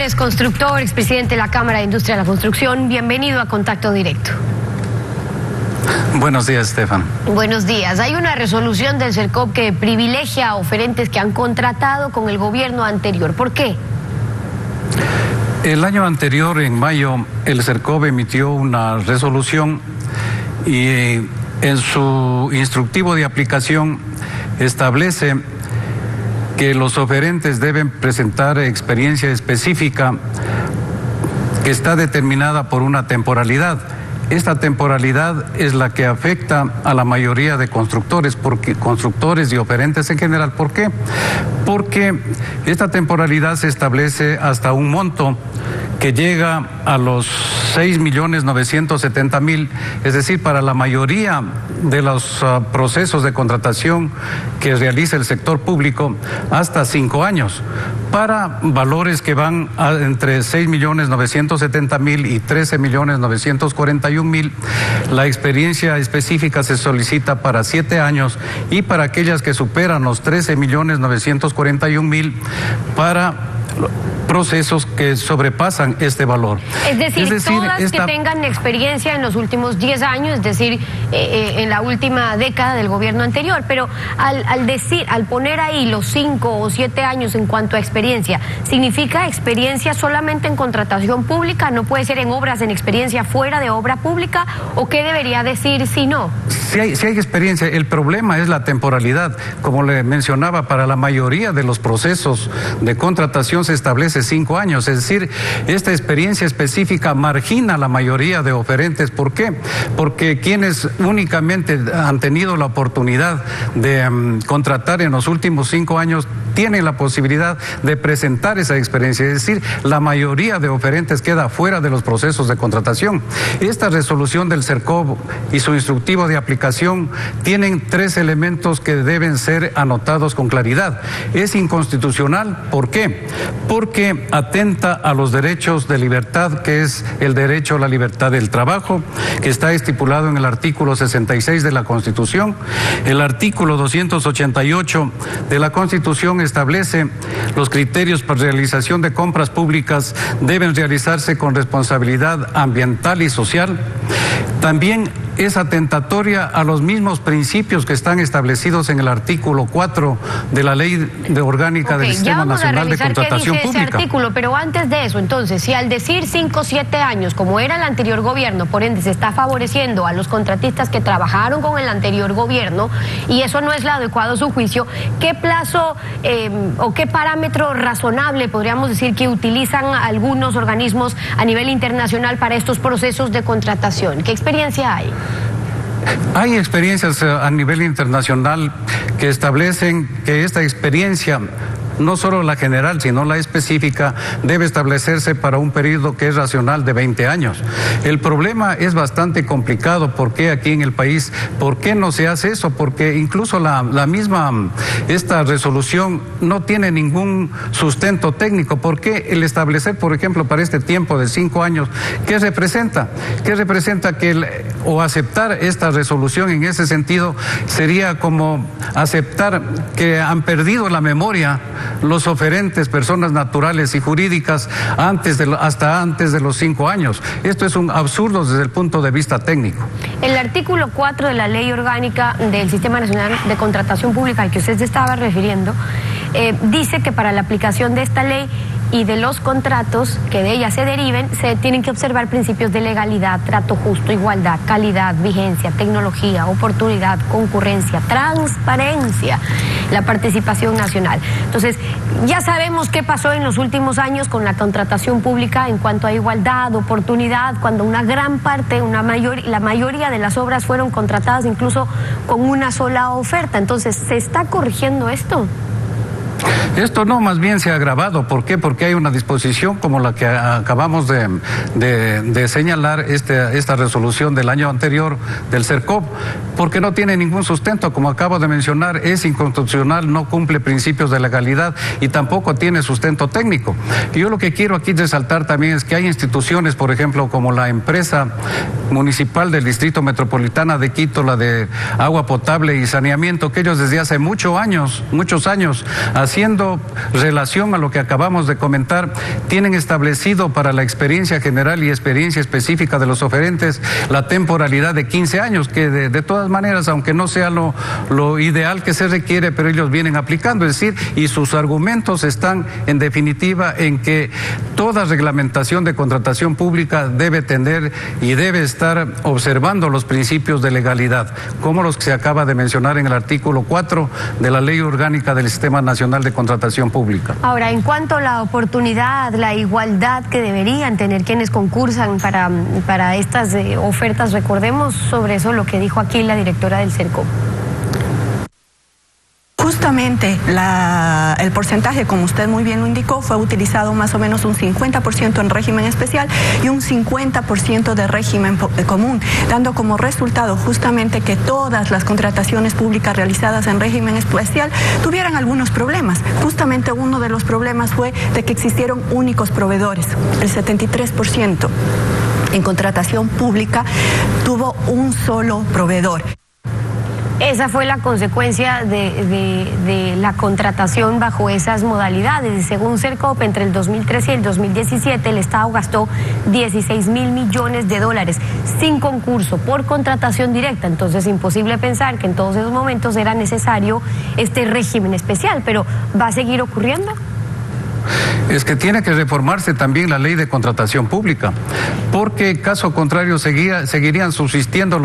Flores, constructor, expresidente de la Cámara de Industria de la Construcción. Bienvenido a Contacto Directo. Buenos días, Estefan. Buenos días. Hay una resolución del CERCOP que privilegia a oferentes que han contratado con el gobierno anterior. ¿Por qué? El año anterior, en mayo, el CERCOP emitió una resolución y en su instructivo de aplicación establece que los oferentes deben presentar experiencia específica que está determinada por una temporalidad. Esta temporalidad es la que afecta a la mayoría de constructores y oferentes en general. ¿Por qué? Porque esta temporalidad se establece hasta un monto que llega a los 6.970.000, es decir, para la mayoría de los procesos de contratación que realiza el sector público, hasta 5 años, para valores que van entre 6.970.000 y 13.941.000. La experiencia específica se solicita para 7 años y para aquellas que superan los 13.941.000 para procesos que sobrepasan este valor. Es decir, todas que tengan experiencia en los últimos 10 años, es decir, en la última década del gobierno anterior, pero al poner ahí los 5 o 7 años en cuanto a experiencia, ¿significa experiencia solamente en contratación pública? ¿No puede ser en obras, en experiencia fuera de obra pública? ¿O qué debería decir si no? Si hay experiencia, el problema es la temporalidad. Como le mencionaba, para la mayoría de los procesos de contratación se establece 5 años, es decir, esta experiencia específica margina a la mayoría de oferentes. ¿Por qué? Porque quienes únicamente han tenido la oportunidad de contratar en los últimos 5 años tienen la posibilidad de presentar esa experiencia, es decir, la mayoría de oferentes queda fuera de los procesos de contratación. Esta resolución del CERCOP y su instructivo de aplicación tienen 3 elementos que deben ser anotados con claridad. Es inconstitucional, ¿por qué? Porque atenta a los derechos de libertad, que es el derecho a la libertad del trabajo, que está estipulado en el artículo 66 de la Constitución. El artículo 288 de la Constitución establece los criterios para realización de compras públicas deben realizarse con responsabilidad ambiental y social. También es atentatoria a los mismos principios que están establecidos en el artículo 4 de la Ley Orgánica del Sistema Nacional de Contratación Pública. Ese artículo, pero antes de eso, entonces, si al decir 5 o 7 años, como era el anterior gobierno, por ende se está favoreciendo a los contratistas que trabajaron con el anterior gobierno, y eso no es lo adecuado a su juicio, ¿qué plazo o qué parámetro razonable podríamos decir que utilizan algunos organismos a nivel internacional para estos procesos de contratación? ¿Qué experiencia hay? Hay experiencias a nivel internacional que establecen que esta experiencia, no solo la general, sino la específica, debe establecerse para un periodo que es racional de 20 años. El problema es bastante complicado. ¿Por qué aquí en el país? ¿Por qué no se hace eso? Porque incluso la misma, esta resolución no tiene ningún sustento técnico. ¿Por qué el establecer, por ejemplo, para este tiempo de 5 años, qué representa? ¿Qué representa o aceptar esta resolución en ese sentido sería como aceptar que han perdido la memoria los oferentes, personas naturales y jurídicas, hasta antes de los 5 años. Esto es un absurdo desde el punto de vista técnico. El artículo 4 de la Ley Orgánica del Sistema Nacional de Contratación Pública al que usted se estaba refiriendo, dice que para la aplicación de esta ley y de los contratos que de ella se deriven, se tienen que observar principios de legalidad, trato justo, igualdad, calidad, vigencia, tecnología, oportunidad, concurrencia, transparencia, la participación nacional. Entonces, ya sabemos qué pasó en los últimos años con la contratación pública en cuanto a igualdad, oportunidad, cuando una gran parte, la mayoría de las obras fueron contratadas incluso con una sola oferta. Entonces, ¿se está corrigiendo esto? Esto no, más bien se ha agravado. ¿Por qué? Porque hay una disposición como la que acabamos de señalar, esta resolución del año anterior del CERCOP, porque no tiene ningún sustento, como acabo de mencionar, es inconstitucional, no cumple principios de legalidad y tampoco tiene sustento técnico. Y yo lo que quiero aquí resaltar también es que hay instituciones, por ejemplo, como la empresa municipal del Distrito Metropolitana de Quito, la de agua potable y saneamiento, que ellos desde hace muchos años haciendo relación a lo que acabamos de comentar, tienen establecido para la experiencia general y experiencia específica de los oferentes la temporalidad de 15 años, que de todas maneras, aunque no sea lo ideal que se requiere, pero ellos vienen aplicando, es decir, y sus argumentos están en definitiva en que toda reglamentación de contratación pública debe tener y debe estar observando los principios de legalidad, como los que se acaba de mencionar en el artículo 4 de la Ley Orgánica del Sistema Nacional de Contratación Pública. Ahora, en cuanto a la oportunidad, la igualdad que deberían tener quienes concursan para estas ofertas, recordemos sobre eso lo que dijo aquí la directora del CERCOP. Justamente el porcentaje, como usted muy bien lo indicó, fue utilizado más o menos un 50% en régimen especial y un 50% de régimen común, dando como resultado justamente que todas las contrataciones públicas realizadas en régimen especial tuvieran algunos problemas. Justamente uno de los problemas fue de que existieron únicos proveedores, el 73% en contratación pública tuvo un solo proveedor. Esa fue la consecuencia de la contratación bajo esas modalidades. Según CERCOP, entre el 2013 y el 2017, el Estado gastó 16.000 millones de dólares sin concurso, por contratación directa. Entonces, imposible pensar que en todos esos momentos era necesario este régimen especial, pero ¿va a seguir ocurriendo? Es que tiene que reformarse también la ley de contratación pública, porque caso contrario seguirían subsistiendo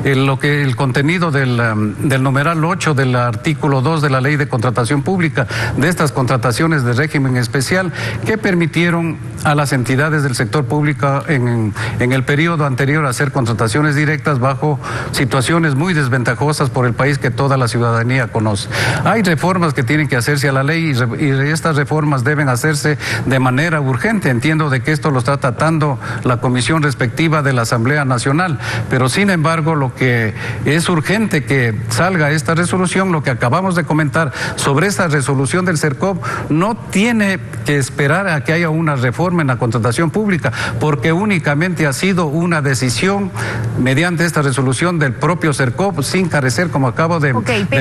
el contenido del numeral 8 del artículo 2 de la ley de contratación pública, de estas contrataciones de régimen especial que permitieron a las entidades del sector público en el periodo anterior hacer contrataciones directas bajo situaciones muy desventajosas por el país que toda la ciudadanía conoce. Hay reformas que tienen que hacerse a la ley y estas reformas deben hacerse de manera urgente. Entiendo de que esto lo está tratando la comisión respectiva de la Asamblea Nacional, pero sin embargo lo que es urgente que salga esta resolución, lo que acabamos de comentar sobre esta resolución del CERCOP, no tiene que esperar a que haya una reforma en la contratación pública, porque únicamente ha sido una decisión mediante esta resolución del propio CERCOP, sin carecer, como acabo de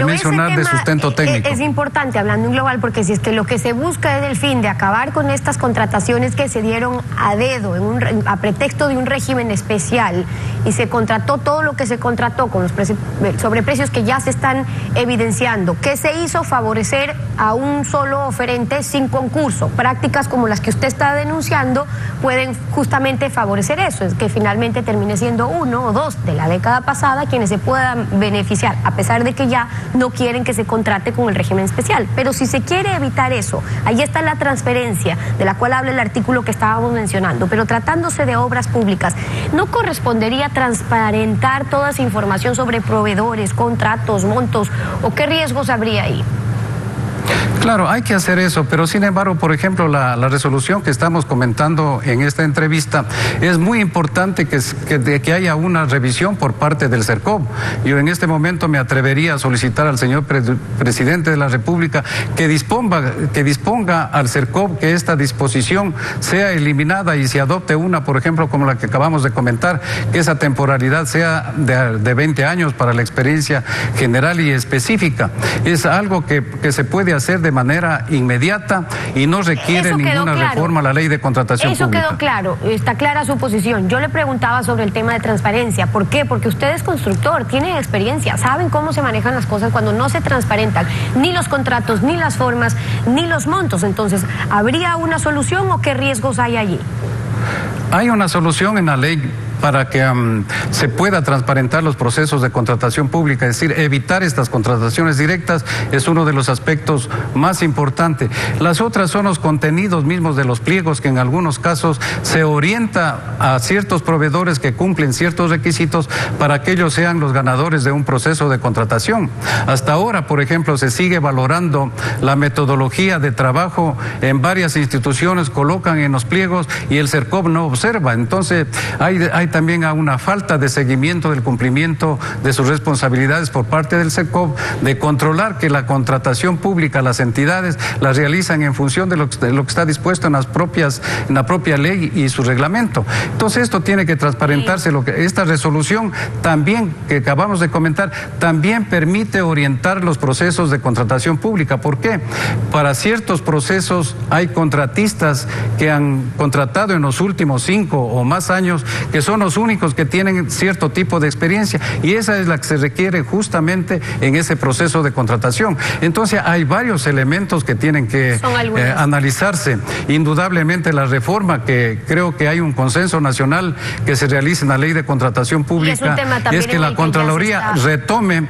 mencionar, de sustento técnico. Es importante, hablando en global, porque si es que lo que se busca es el fin de acabar con estas contrataciones que se dieron a dedo, a pretexto de un régimen especial, y se contrató todo lo que se contrató con los sobreprecios que ya se están evidenciando. ¿Qué se hizo? Favorecer a un solo oferente sin concurso. Prácticas como las que usted está denunciando pueden justamente favorecer eso, es que finalmente termine siendo uno o dos de la década pasada quienes se puedan beneficiar, a pesar de que ya no quieren que se contrate con el régimen especial. Pero si se quiere evitar eso, ahí está la transparencia de la cual habla el artículo que estábamos mencionando, pero tratándose de obras públicas, ¿no correspondería transparentar toda esa información sobre proveedores, contratos, montos, o qué riesgos habría ahí? Claro, hay que hacer eso, pero sin embargo, por ejemplo, la resolución que estamos comentando en esta entrevista, es muy importante que haya una revisión por parte del CERCOP. Yo en este momento me atrevería a solicitar al señor presidente de la República que disponga al CERCOP que esta disposición sea eliminada y se adopte una, por ejemplo, como la que acabamos de comentar, que esa temporalidad sea de 20 años para la experiencia general y específica. Es algo que se puede hacer de manera inmediata y no requiere ninguna reforma a la ley de contratación pública. Eso quedó claro, está clara su posición. Yo le preguntaba sobre el tema de transparencia. ¿Por qué? Porque usted es constructor, tiene experiencia, saben cómo se manejan las cosas cuando no se transparentan ni los contratos, ni las formas, ni los montos. Entonces, ¿habría una solución o qué riesgos hay allí? Hay una solución en la ley para que se pueda transparentar los procesos de contratación pública, es decir, evitar estas contrataciones directas es uno de los aspectos más importantes. Las otras son los contenidos mismos de los pliegos, que en algunos casos se orienta a ciertos proveedores que cumplen ciertos requisitos para que ellos sean los ganadores de un proceso de contratación. Hasta ahora, por ejemplo, se sigue valorando la metodología de trabajo en varias instituciones, colocan en los pliegos y el CERCOP no observa. Entonces, hay hay también una falta de seguimiento del cumplimiento de sus responsabilidades por parte del SECOP, de controlar que la contratación pública, las entidades la realizan en función de lo que está dispuesto en la propia ley y su reglamento. Entonces esto tiene que transparentarse. Esta resolución también, que acabamos de comentar, también permite orientar los procesos de contratación pública. ¿Por qué? Para ciertos procesos hay contratistas que han contratado en los últimos 5 o más años, que son los únicos que tienen cierto tipo de experiencia, y esa es la que se requiere justamente en ese proceso de contratación. Entonces hay varios elementos que tienen que analizarse. Indudablemente la reforma, que creo que hay un consenso nacional que se realice en la ley de contratación pública, es que la Contraloría retome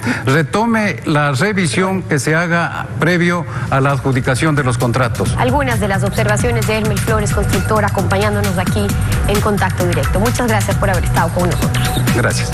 la revisión que se haga previo a la adjudicación de los contratos. Algunas de las observaciones de Hermel Flores, constructor, acompañándonos aquí en Contacto Directo. Muchas gracias por haber estado con nosotros. Gracias.